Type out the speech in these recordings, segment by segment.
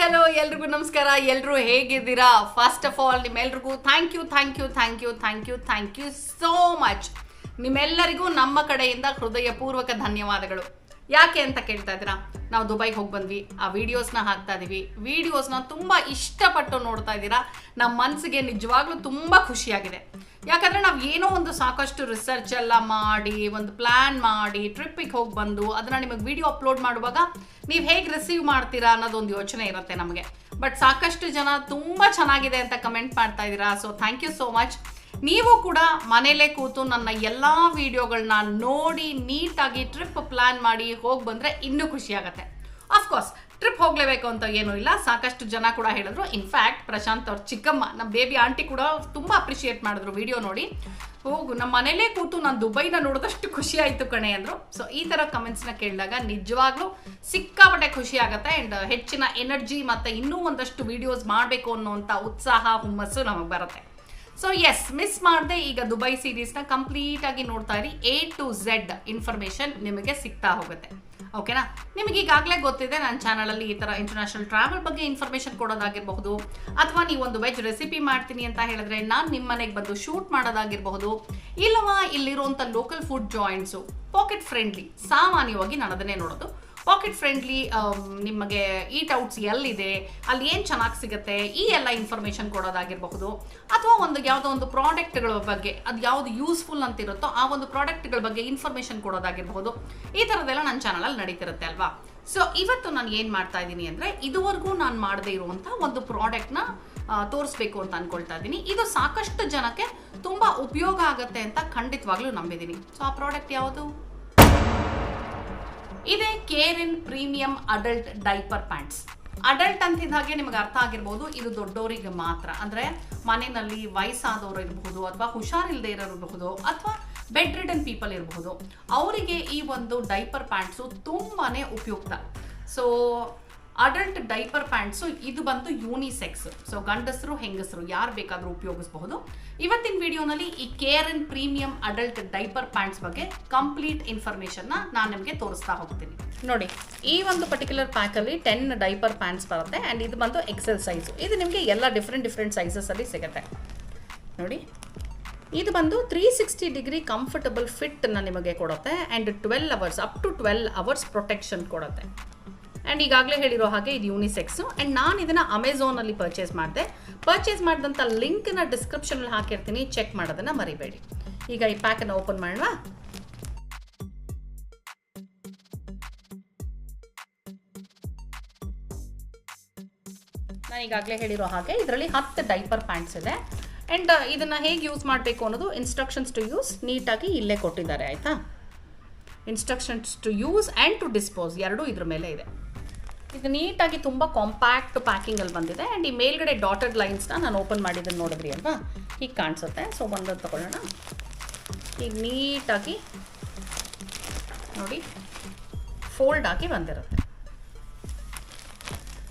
Hello ಎಲ್ರಿಗೂ ನಮಸ್ಕಾರ. ಎಲ್ಲರೂ ಹೇಗಿದ್ದೀರಾ? ಫಸ್ಟ್ ಆಫ್ ಆಲ್ ನಿಮ್ಮೆಲ್ರಿಗೂ ಥ್ಯಾಂಕ್ ಯು ಸೋ ಮಚ್. ನಿಮ್ಮೆಲ್ಲರಿಗೂ ನಮ್ಮ ಕಡೆಯಿಂದ ಹೃದಯಪೂರ್ವಕ ಧನ್ಯವಾದಗಳು. ಯಾಕೆ ಅಂತ ಕೇಳ್ತಾ ಇದ್ದೀರಾ? ನಾವು ದುಬೈಗೆ ಹೋಗಿ ಬಂದ್ವಿ, ಆ ವಿಡಿಯೋಸ್ನ ಹಾಕ್ತಾ ಇದೀವಿ. ವಿಡಿಯೋಸ್ನ ತುಂಬ ಇಷ್ಟಪಟ್ಟು ನೋಡ್ತಾ ಇದ್ದೀರಾ. ನಮ್ಮ ಮನಸ್ಸಿಗೆ ನಿಜವಾಗ್ಲೂ ತುಂಬ ಖುಷಿಯಾಗಿದೆ. ಯಾಕಂದರೆ ನಾವು ಏನೋ ಒಂದು ಸಾಕಷ್ಟು ರಿಸರ್ಚ್ ಎಲ್ಲ ಮಾಡಿ, ಒಂದು ಪ್ಲ್ಯಾನ್ ಮಾಡಿ, ಟ್ರಿಪ್ಪಿಗೆ ಹೋಗಿ ಬಂದು ಅದನ್ನು ನಿಮಗೆ ವಿಡಿಯೋ ಅಪ್ಲೋಡ್ ಮಾಡುವಾಗ ನೀವು ಹೇಗೆ ರಿಸೀವ್ ಮಾಡ್ತೀರಾ ಅನ್ನೋದೊಂದು ಯೋಚನೆ ಇರುತ್ತೆ ನಮಗೆ. ಬಟ್ ಸಾಕಷ್ಟು ಜನ ತುಂಬ ಚೆನ್ನಾಗಿದೆ ಅಂತ ಕಮೆಂಟ್ ಮಾಡ್ತಾ ಇದ್ದೀರಾ. So thank you so much. ನೀವು ಕೂಡ ಮನೇಲೇ ಕೂತು ನನ್ನ ಎಲ್ಲ ವಿಡಿಯೋಗಳನ್ನ ನೋಡಿ ನೀಟಾಗಿ ಟ್ರಿಪ್ ಪ್ಲ್ಯಾನ್ ಮಾಡಿ ಹೋಗಿ ಬಂದರೆ ಇನ್ನೂ ಖುಷಿ ಆಗುತ್ತೆ. ಅಫ್ಕೋರ್ಸ್ ಟ್ರಿಪ್ ಹೋಗಲೇಬೇಕು ಅಂತ ಏನೂ ಇಲ್ಲ. ಸಾಕಷ್ಟು ಜನ ಕೂಡ ಹೇಳಿದ್ರು. ಇನ್ಫ್ಯಾಕ್ಟ್ ಪ್ರಶಾಂತ್ ಅವ್ರ ಚಿಕ್ಕಮ್ಮ, ನಮ್ಮ ಬೇಬಿ ಆಂಟಿ ಕೂಡ ತುಂಬ ಅಪ್ರಿಷಿಯೇಟ್ ಮಾಡಿದ್ರು ವಿಡಿಯೋ ನೋಡಿ. ಹೋಗು, ನಮ್ಮ ಮನೇಲೇ ಕೂತು ನಾನು ದುಬೈನ ನೋಡಿದಷ್ಟು ಖುಷಿ ಆಯಿತು ಕಣೆ ಅಂದರು. ಸೊ ಈ ಥರ ಕಮೆಂಟ್ಸ್ನ ಕೇಳಿದಾಗ ನಿಜವಾಗ್ಲೂ ಸಿಕ್ಕಾಪಟ್ಟೆ ಖುಷಿ ಆಗುತ್ತೆ. ಆ್ಯಂಡ್ ಹೆಚ್ಚಿನ ಎನರ್ಜಿ ಮತ್ತು ಇನ್ನೂ ಒಂದಷ್ಟು ವಿಡಿಯೋಸ್ ಮಾಡಬೇಕು ಅನ್ನೋಂಥ ಉತ್ಸಾಹ, ಹುಮ್ಮಸ್ಸು ನಮಗೆ ಬರುತ್ತೆ. ಸೊ ಎಸ್, ಮಿಸ್ ಮಾಡದೆ ಈಗ ದುಬೈ ಸೀರೀಸ್ನ ಕಂಪ್ಲೀಟಾಗಿ ನೋಡ್ತಾ ಇರಿ. A to Z ಇನ್ಫಾರ್ಮೇಷನ್ ನಿಮಗೆ ಸಿಗ್ತಾ ಹೋಗುತ್ತೆ. ಓಕೆನಾ? ನಿಮಗೆ ಈಗಾಗಲೇ ಗೊತ್ತಿದೆ ನನ್ನ ಚಾನಲಲ್ಲಿ ಈ ಥರ ಇಂಟರ್ನ್ಯಾಷನಲ್ ಟ್ರಾವೆಲ್ ಬಗ್ಗೆ ಇನ್ಫಾರ್ಮೇಷನ್ ಕೊಡೋದಾಗಿರಬಹುದು, ಅಥವಾ ನೀವೊಂದು ವೆಜ್ ರೆಸಿಪಿ ಮಾಡ್ತೀನಿ ಅಂತ ಹೇಳಿದ್ರೆ ನಾನು ನಿಮ್ಮ ಮನೆಗೆ ಬಂದು ಶೂಟ್ ಮಾಡೋದಾಗಿರಬಹುದು, ಇಲ್ಲವಾ ಇಲ್ಲಿರುವಂಥ local food joints pocket friendly. ಸಾಮಾನ್ಯವಾಗಿ ನಾನು ಅದನ್ನೇ ನೋಡೋದು. ಪಾಕೆಟ್ ಫ್ರೆಂಡ್ಲಿ ನಿಮಗೆ ಈಟ್ ಔಟ್ಸ್ ಎಲ್ಲಿದೆ, ಅಲ್ಲಿ ಏನು ಚೆನ್ನಾಗಿ ಸಿಗುತ್ತೆ, ಈ ಎಲ್ಲ ಇನ್ಫಾರ್ಮೇಷನ್ ಕೊಡೋದಾಗಿರಬಹುದು, ಅಥವಾ ಯಾವುದೋ ಒಂದು ಪ್ರಾಡಕ್ಟ್ಗಳ ಬಗ್ಗೆ, ಅದು ಯಾವುದು ಯೂಸ್ಫುಲ್ ಅಂತಿರುತ್ತೋ ಆ ಒಂದು ಪ್ರಾಡಕ್ಟ್ಗಳ ಬಗ್ಗೆ ಇನ್ಫಾರ್ಮೇಷನ್ ಕೊಡೋದಾಗಿರಬಹುದು. ಈ ಥರದ್ದೆಲ್ಲ ನನ್ನ ಚಾನಲಲ್ಲಿ ನಡೀತಿರುತ್ತೆ ಅಲ್ವಾ? ಸೊ ಇವತ್ತು ನಾನು ಏನು ಮಾಡ್ತಾ ಇದ್ದೀನಿ ಅಂದರೆ, ಇದುವರೆಗೂ ನಾನು ಮಾಡದೇ ಇರುವಂಥ ಒಂದು ಪ್ರಾಡಕ್ಟ್ನ ತೋರಿಸ್ಬೇಕು ಅಂತ ಅಂದ್ಕೊಳ್ತಾ ಇದ್ದೀನಿ. ಇದು ಸಾಕಷ್ಟು ಜನಕ್ಕೆ ತುಂಬ ಉಪಯೋಗ ಆಗುತ್ತೆ ಅಂತ ಖಂಡಿತವಾಗ್ಲೂ ನಂಬಿದ್ದೀನಿ. ಸೊ ಆ ಪ್ರಾಡಕ್ಟ್ ಯಾವುದು? ಇದೇ ಕೇರಿನ್ premium adult diaper pants. Adult ಅಂತಿದ್ದ ಹಾಗೆ ನಿಮಗೆ ಅರ್ಥ ಆಗಿರ್ಬೋದು, ಇದು ದೊಡ್ಡವರಿಗೆ ಮಾತ್ರ. ಅಂದರೆ ಮನೆಯಲ್ಲಿ ವಯಸ್ಸಾದವರು ಇರಬಹುದು, ಅಥವಾ ಹುಷಾರಿಲ್ಲದೆ ಇರೋರಿರಬಹುದು, ಅಥವಾ ಬೆಡ್ ರಿಡನ್ ಪೀಪಲ್ ಇರಬಹುದು, ಅವರಿಗೆ ಈ ಒಂದು ಡೈಪರ್ ಪ್ಯಾಂಟ್ಸು ತುಂಬಾ ಉಪಯುಕ್ತ. ಸೊ ಅಡಲ್ಟ್ ಡೈಪರ್ ಪ್ಯಾಂಟ್ಸು ಇದು ಬಂದು ಯೂನಿಸೆಕ್ಸ್. ಸೊ ಗಂಡಸರು ಹೆಂಗಸರು ಯಾರು ಬೇಕಾದರೂ ಉಪಯೋಗಿಸಬಹುದು. ಇವತ್ತಿನ ವಿಡಿಯೋನಲ್ಲಿ ಈ ಕೇರಿನ್ ಪ್ರೀಮಿಯಂ ಅಡಲ್ಟ್ ಡೈಪರ್ ಪ್ಯಾಂಟ್ಸ್ ಬಗ್ಗೆ ಕಂಪ್ಲೀಟ್ ಇನ್ಫಾರ್ಮೇಷನ್ನ ನಾನು ನಿಮಗೆ ತೋರಿಸ್ತಾ ಹೋಗ್ತೀನಿ. ನೋಡಿ, ಈ ಒಂದು ಪರ್ಟಿಕ್ಯುಲರ್ ಪ್ಯಾಕಲ್ಲಿ 10 ಡೈಪರ್ ಪ್ಯಾಂಟ್ಸ್ ಬರುತ್ತೆ. ಆ್ಯಂಡ್ ಇದು ಬಂದು ಎಕ್ಸೆಲ್ ಸೈಜು. ಇದು ನಿಮಗೆ ಎಲ್ಲ ಡಿಫ್ರೆಂಟ್ ಸೈಜಸಲ್ಲಿ ಸಿಗುತ್ತೆ. ನೋಡಿ, ಇದು ಬಂದು 360 ಡಿಗ್ರಿ ಕಂಫರ್ಟಬಲ್ ಫಿಟ್ಟನ್ನು ನಿಮಗೆ ಕೊಡುತ್ತೆ. And 12 hours, up to 12 hours protection ಕೊಡುತ್ತೆ. ಆ್ಯಂಡ್ ಈಗಾಗಲೇ ಹೇಳಿರೋ ಹಾಗೆ ಇದು ಯೂನಿಸೆಕ್ಸು. ಆ್ಯಂಡ್ ನಾನು ಇದನ್ನು ಅಮೆಝಾನಲ್ಲಿ ಪರ್ಚೇಸ್ ಮಾಡಿದಂಥ ಲಿಂಕ್ನ ಡಿಸ್ಕ್ರಿಪ್ಷನಲ್ಲಿ ಹಾಕಿರ್ತೀನಿ, ಚೆಕ್ ಮಾಡೋದನ್ನು ಮರಿಬೇಡಿ. ಈಗ ಈ ಪ್ಯಾಕನ್ನು ಓಪನ್ ಮಾಡೋಣ. ನಾನು ಈಗಾಗಲೇ ಹೇಳಿರೋ ಹಾಗೆ ಇದರಲ್ಲಿ 10 ಡೈಪರ್ ಪ್ಯಾಂಟ್ಸ್ ಇದೆ. ಆ್ಯಂಡ್ ಇದನ್ನು ಹೇಗೆ ಯೂಸ್ ಮಾಡಬೇಕು ಅನ್ನೋದು ಇನ್ಸ್ಟ್ರಕ್ಷನ್ಸ್ ಟು ಯೂಸ್ ನೀಟಾಗಿ ಇಲ್ಲೇ ಕೊಟ್ಟಿದ್ದಾರೆ. ಆಯಿತಾ? Instructions to use and to dispose ಎರಡೂ ಇದ್ರ ಮೇಲೆ ಇದೆ. ಇದು ನೀಟಾಗಿ ತುಂಬ ಕಾಂಪ್ಯಾಕ್ಟ್ ಪ್ಯಾಕಿಂಗಲ್ಲಿ ಬಂದಿದೆ. ಆ್ಯಂಡ್ ಈ ಮೇಲ್ಗಡೆ ಡಾಟೆಡ್ ಲೈನ್ಸ್ನ ನಾನು ಓಪನ್ ಮಾಡಿದ್ದನ್ನು ನೋಡಿದ್ರಿ ಅಲ್ವಾ? ಹೀಗೆ ಕಾಣಿಸುತ್ತೆ. ಸೊ ಒಂದನ್ನು ತಗೊಳ್ಳೋಣ. ಈಗ ನೀಟಾಗಿ ನೋಡಿ ಫೋಲ್ಡ್ ಆಗಿ ಬಂದಿರುತ್ತೆ.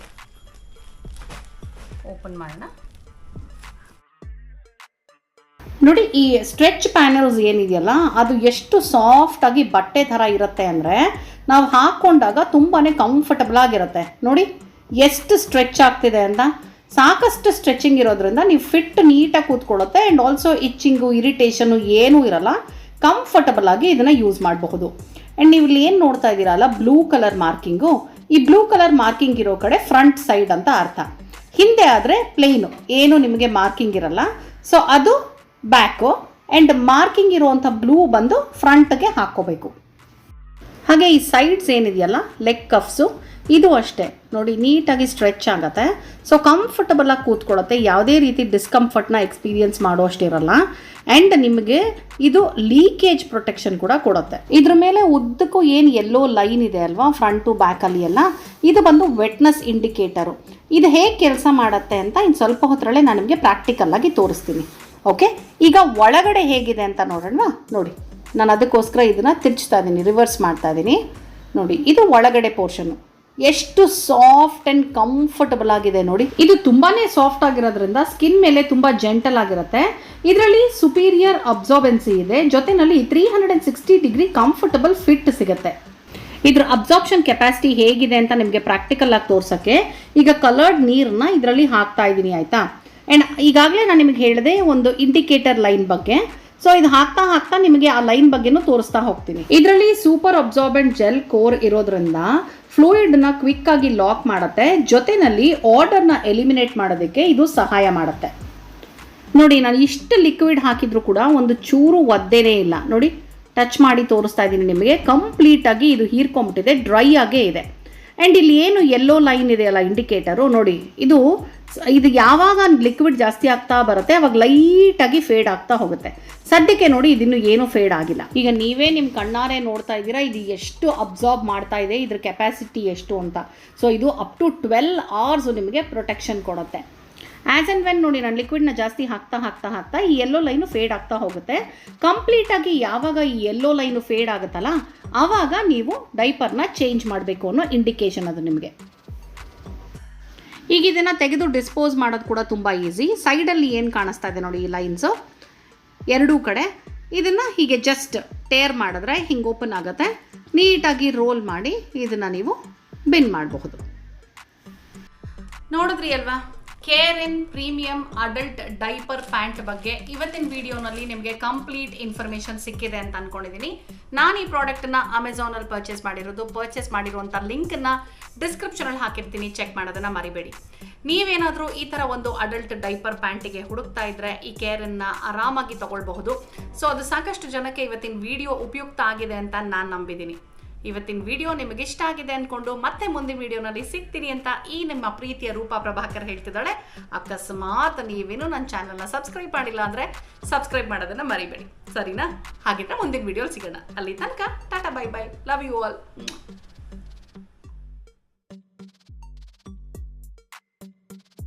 ಓಪನ್ ಮಾಡೋಣ. ನೋಡಿ, ಈ ಸ್ಟ್ರೆಚ್ ಪ್ಯಾನಲ್ಸ್ ಏನಿದೆಯಲ್ಲ, ಅದು ಎಷ್ಟು ಸಾಫ್ಟಾಗಿ ಬಟ್ಟೆ ಥರ ಇರುತ್ತೆ ಅಂದರೆ ನಾವು ಹಾಕ್ಕೊಂಡಾಗ ತುಂಬಾ ಕಂಫರ್ಟಬಲ್ ಆಗಿರುತ್ತೆ. ನೋಡಿ ಎಷ್ಟು ಸ್ಟ್ರೆಚ್ ಆಗ್ತಿದೆ ಅಂತ. ಸಾಕಷ್ಟು ಸ್ಟ್ರೆಚಿಂಗ್ ಇರೋದ್ರಿಂದ ನೀವು ಫಿಟ್ ನೀಟಾಗಿ ಕೂತ್ಕೊಳ್ಳುತ್ತೆ. ಆ್ಯಂಡ್ ಆಲ್ಸೋ ಇಚ್ಚಿಂಗು, ಇರಿಟೇಷನು ಏನೂ ಇರಲ್ಲ. ಕಂಫರ್ಟಬಲ್ ಆಗಿ ಇದನ್ನು ಯೂಸ್ ಮಾಡಬಹುದು. ಆ್ಯಂಡ್ ನೀವು ಇಲ್ಲಿ ಏನು ನೋಡ್ತಾ ಇದ್ದೀರಲ್ಲ, ಬ್ಲೂ ಕಲರ್ ಮಾರ್ಕಿಂಗು, ಈ ಬ್ಲೂ ಕಲರ್ ಮಾರ್ಕಿಂಗ್ ಇರೋ ಕಡೆ ಫ್ರಂಟ್ ಸೈಡ್ ಅಂತ ಅರ್ಥ. ಹಿಂದೆ ಆದರೆ ಪ್ಲೇನು, ಏನು ನಿಮಗೆ ಮಾರ್ಕಿಂಗ್ ಇರಲ್ಲ. ಸೊ ಅದು ಬ್ಯಾಕು. ಆ್ಯಂಡ್ ಮಾರ್ಕಿಂಗ್ ಇರುವಂಥ ಬ್ಲೂ ಬಂದು ಫ್ರಂಟ್ಗೆ ಹಾಕ್ಕೋಬೇಕು. ಹಾಗೆ ಈ ಸೈಡ್ಸ್ ಏನಿದೆಯಲ್ಲ, ಲೆಗ್ ಕಫ್ಸು, ಇದು ಅಷ್ಟೇ ನೋಡಿ ನೀಟಾಗಿ ಸ್ಟ್ರೆಚ್ ಆಗುತ್ತೆ. ಸೊ ಕಂಫರ್ಟಬಲಾಗಿ ಕೂತ್ಕೊಳ್ಳುತ್ತೆ. ಯಾವುದೇ ರೀತಿ ಡಿಸ್ಕಂಫರ್ಟ್ನ ಎಕ್ಸ್ಪೀರಿಯನ್ಸ್ ಮಾಡೋಷ್ಟಿರಲ್ಲ. ಆ್ಯಂಡ್ ನಿಮಗೆ ಇದು ಲೀಕೇಜ್ ಪ್ರೊಟೆಕ್ಷನ್ ಕೂಡ ಕೊಡುತ್ತೆ. ಇದ್ರ ಮೇಲೆ ಉದ್ದಕ್ಕೂ ಏನು ಎಲ್ಲೋ ಲೈನ್ ಇದೆ ಅಲ್ವಾ, ಫ್ರಂಟು ಬ್ಯಾಕಲ್ಲಿ ಎಲ್ಲ, ಇದು ಬಂದು ವೆಟ್ನೆಸ್ ಇಂಡಿಕೇಟರು. ಇದು ಹೇಗೆ ಕೆಲಸ ಮಾಡುತ್ತೆ ಅಂತ ಇನ್ನು ಸ್ವಲ್ಪ ಹೊತ್ತರಲ್ಲೇ ನಾನು ನಿಮಗೆ ಪ್ರಾಕ್ಟಿಕಲ್ಲಾಗಿ ತೋರಿಸ್ತೀನಿ. ಓಕೆ, ಈಗ ಒಳಗಡೆ ಹೇಗಿದೆ ಅಂತ ನೋಡೋಣ. ನೋಡಿ, ನಾನು ಅದಕ್ಕೋಸ್ಕರ ಇದನ್ನು ತಿರ್ಚ್ತಾ ಇದ್ದೀನಿ, ರಿವರ್ಸ್ ಮಾಡ್ತಾ ಇದ್ದೀನಿ. ನೋಡಿ, ಇದು ಒಳಗಡೆ ಪೋರ್ಷನ್ನು ಎಷ್ಟು ಸಾಫ್ಟ್ ಆ್ಯಂಡ್ ಕಂಫರ್ಟಬಲ್ ಆಗಿದೆ ನೋಡಿ. ಇದು ತುಂಬಾ ಸಾಫ್ಟ್ ಆಗಿರೋದ್ರಿಂದ ಸ್ಕಿನ್ ಮೇಲೆ ತುಂಬ ಜೆಂಟಲ್ ಆಗಿರುತ್ತೆ. ಇದರಲ್ಲಿ ಸುಪೀರಿಯರ್ ಅಬ್ಸಾರ್ಬೆನ್ಸಿ ಇದೆ. ಜೊತೆಯಲ್ಲಿ 360 ಡಿಗ್ರಿ ಕಂಫರ್ಟಬಲ್ ಫಿಟ್ ಸಿಗುತ್ತೆ. ಇದ್ರ ಅಬ್ಸಾರ್ಪ್ಷನ್ ಕೆಪಾಸಿಟಿ ಹೇಗಿದೆ ಅಂತ ನಿಮಗೆ ಪ್ರಾಕ್ಟಿಕಲ್ ಆಗಿ ತೋರ್ಸಕ್ಕೆ ಈಗ ಕಲರ್ಡ್ ನೀರನ್ನ ಇದರಲ್ಲಿ ಹಾಕ್ತಾ ಇದ್ದೀನಿ, ಆಯ್ತಾ. ಆ್ಯಂಡ್ ಈಗಾಗಲೇ ನಾನು ನಿಮಗೆ ಹೇಳಿದೆ ಒಂದು ಇಂಡಿಕೇಟರ್ ಲೈನ್ ಬಗ್ಗೆ. ಸೊ ಇದು ಹಾಕ್ತಾ ಹಾಕ್ತಾ ನಿಮಗೆ ಆ ಲೈನ್ ಬಗ್ಗೆನೂ ತೋರಿಸ್ತಾ ಹೋಗ್ತೀನಿ. ಇದರಲ್ಲಿ ಸೂಪರ್ ಅಬ್ಸಾರ್ಬೆಂಟ್ ಜೆಲ್ ಕೋರ್ ಇರೋದ್ರಿಂದ ಫ್ಲೂಯಿಡ್ನ ಕ್ವಿಕ್ ಆಗಿ ಲಾಕ್ ಮಾಡುತ್ತೆ, ಜೊತೆಯಲ್ಲಿ ಆರ್ಡರ್ನ ಎಲಿಮಿನೇಟ್ ಮಾಡೋದಕ್ಕೆ ಇದು ಸಹಾಯ ಮಾಡುತ್ತೆ. ನೋಡಿ, ನಾನು ಇಷ್ಟು ಲಿಕ್ವಿಡ್ ಹಾಕಿದ್ರು ಕೂಡ ಒಂದು ಚೂರು ಒದ್ದೇನೇ ಇಲ್ಲ. ನೋಡಿ, ಟಚ್ ಮಾಡಿ ತೋರಿಸ್ತಾ ಇದ್ದೀನಿ ನಿಮಗೆ. ಕಂಪ್ಲೀಟಾಗಿ ಇದು ಹೀರ್ಕೊಂಬಿಟ್ಟಿದೆ, ಡ್ರೈ ಆಗೇ ಇದೆ. ಆ್ಯಂಡ್ ಇಲ್ಲಿ ಏನು ಯೆಲ್ಲೋ ಲೈನ್ ಇದೆಯಲ್ಲ ಇಂಡಿಕೇಟರು, ನೋಡಿ ಇದು ಯಾವಾಗ ಲಿಕ್ವಿಡ್ ಜಾಸ್ತಿ ಆಗ್ತಾ ಬರುತ್ತೆ ಅವಾಗ ಲೈಟಾಗಿ ಫೇಡ್ ಆಗ್ತಾ ಹೋಗುತ್ತೆ. ಸದ್ಯಕ್ಕೆ ನೋಡಿ ಇದಿನ್ನು ಏನೂ ಫೇಡ್ ಆಗಿಲ್ಲ. ಈಗ ನೀವೇ ನಿಮ್ಮ ಕಣ್ಣಾರೆ ನೋಡ್ತಾ ಇದ್ದೀರಾ ಇದು ಎಷ್ಟು ಅಬ್ಸಾರ್ಬ್ ಮಾಡ್ತಾ ಇದೆ, ಇದ್ರ ಕೆಪಾಸಿಟಿ ಎಷ್ಟು ಅಂತ. ಸೊ ಇದು ಅಪ್ ಟು 12 hours ನಿಮಗೆ ಪ್ರೊಟೆಕ್ಷನ್ ಕೊಡುತ್ತೆ. ಆ್ಯಸ್ ಆ್ಯಂಡ್ ವೆನ್ ನೋಡಿ ನಾನು ಲಿಕ್ವಿಡ್ನ ಜಾಸ್ತಿ ಹಾಕ್ತಾ ಈ ಯೆಲ್ಲೋ ಲೈನು ಫೇಡ್ ಆಗ್ತಾ ಹೋಗುತ್ತೆ. ಕಂಪ್ಲೀಟಾಗಿ ಯಾವಾಗ ಈ ಯೆಲ್ಲೋ ಲೈನು ಫೇಡ್ ಆಗುತ್ತಲ್ಲ ಆವಾಗ ನೀವು ಡೈಪರ್ನ ಚೇಂಜ್ ಮಾಡಬೇಕು ಅನ್ನೋ ಇಂಡಿಕೇಶನ್ ಅದು ನಿಮಗೆ. ಈಗ ಇದನ್ನು ತೆಗೆದು ಡಿಸ್ಪೋಸ್ ಮಾಡೋದು ಕೂಡ ತುಂಬ ಈಸಿ. ಸೈಡಲ್ಲಿ ಏನು ಕಾಣಿಸ್ತಾ ಇದೆ ನೋಡಿ ಈ ಲೈನ್ಸು ಎರಡೂ ಕಡೆ, ಇದನ್ನು ಹೀಗೆ ಜಸ್ಟ್ ಟೇರ್ ಮಾಡಿದ್ರೆ ಹಿಂಗೆ ಓಪನ್ ಆಗುತ್ತೆ. ನೀಟಾಗಿ ರೋಲ್ ಮಾಡಿ ಇದನ್ನು ನೀವು ಬಿನ್ ಮಾಡಬಹುದು. ನೋಡಿದ್ರಿ ಅಲ್ವಾ ಕೇರಿನ್ ಪ್ರೀಮಿಯಂ ಅಡಲ್ಟ್ ಡೈಪರ್ ಪ್ಯಾಂಟ್ ಬಗ್ಗೆ ಇವತ್ತಿನ ವಿಡಿಯೋನಲ್ಲಿ ನಿಮಗೆ ಕಂಪ್ಲೀಟ್ ಇನ್ಫಾರ್ಮೇಷನ್ ಸಿಕ್ಕಿದೆ ಅಂತ ಅನ್ಕೊಂಡಿದ್ದೀನಿ. ನಾನು ಈ ಪ್ರಾಡಕ್ಟನ್ನು ಅಮೆಝಾನಲ್ಲಿ ಪರ್ಚೇಸ್ ಮಾಡಿರುವಂಥ ಲಿಂಕನ್ನು ಡಿಸ್ಕ್ರಿಪ್ಷನಲ್ಲಿ ಹಾಕಿರ್ತೀನಿ, ಚೆಕ್ ಮಾಡೋದನ್ನು ಮರಿಬೇಡಿ. ನೀವೇನಾದರೂ ಈ ಥರ ಒಂದು ಅಡಲ್ಟ್ ಡೈಪರ್ ಪ್ಯಾಂಟಿಗೆ ಹುಡುಕ್ತಾ ಇದ್ದರೆ ಈ ಕೇರನ್ನು ಆರಾಮಾಗಿ ತಗೊಳ್ಬಹುದು. ಸೊ ಅದು ಸಾಕಷ್ಟು ಜನಕ್ಕೆ ಇವತ್ತಿನ ವಿಡಿಯೋ ಉಪಯುಕ್ತ ಆಗಿದೆ ಅಂತ ನಾನು ನಂಬಿದ್ದೀನಿ. ಇವತ್ತಿನ ವಿಡಿಯೋ ನಿಮಗೆ ಇಷ್ಟ ಆಗಿದೆ ಅಂದ್ಕೊಂಡು ಮತ್ತೆ ಮುಂದಿನ ವಿಡಿಯೋನಲ್ಲಿ ಸಿಗ್ತೀನಿ ಅಂತ ಈ ನಿಮ್ಮ ಪ್ರೀತಿಯ ರೂಪಾ ಪ್ರಭಾಕರ್ ಹೇಳ್ತಿದ್ದಾಳೆ. ಅಕಸ್ಮಾತ್ ನೀವೇನು ನನ್ನ ಚಾನಲ್ನ ಸಬ್ಸ್ಕ್ರೈಬ್ ಮಾಡಿಲ್ಲ ಅಂದರೆ ಸಬ್ಸ್ಕ್ರೈಬ್ ಮಾಡೋದನ್ನು ಮರಿಬೇಡಿ, ಸರಿನಾ? ಹಾಗಿದ್ರೆ ಮುಂದಿನ ವಿಡಿಯೋ ಸಿಗೋಣ. ಅಲ್ಲಿ ತನಕ tata, bye bye, love you all.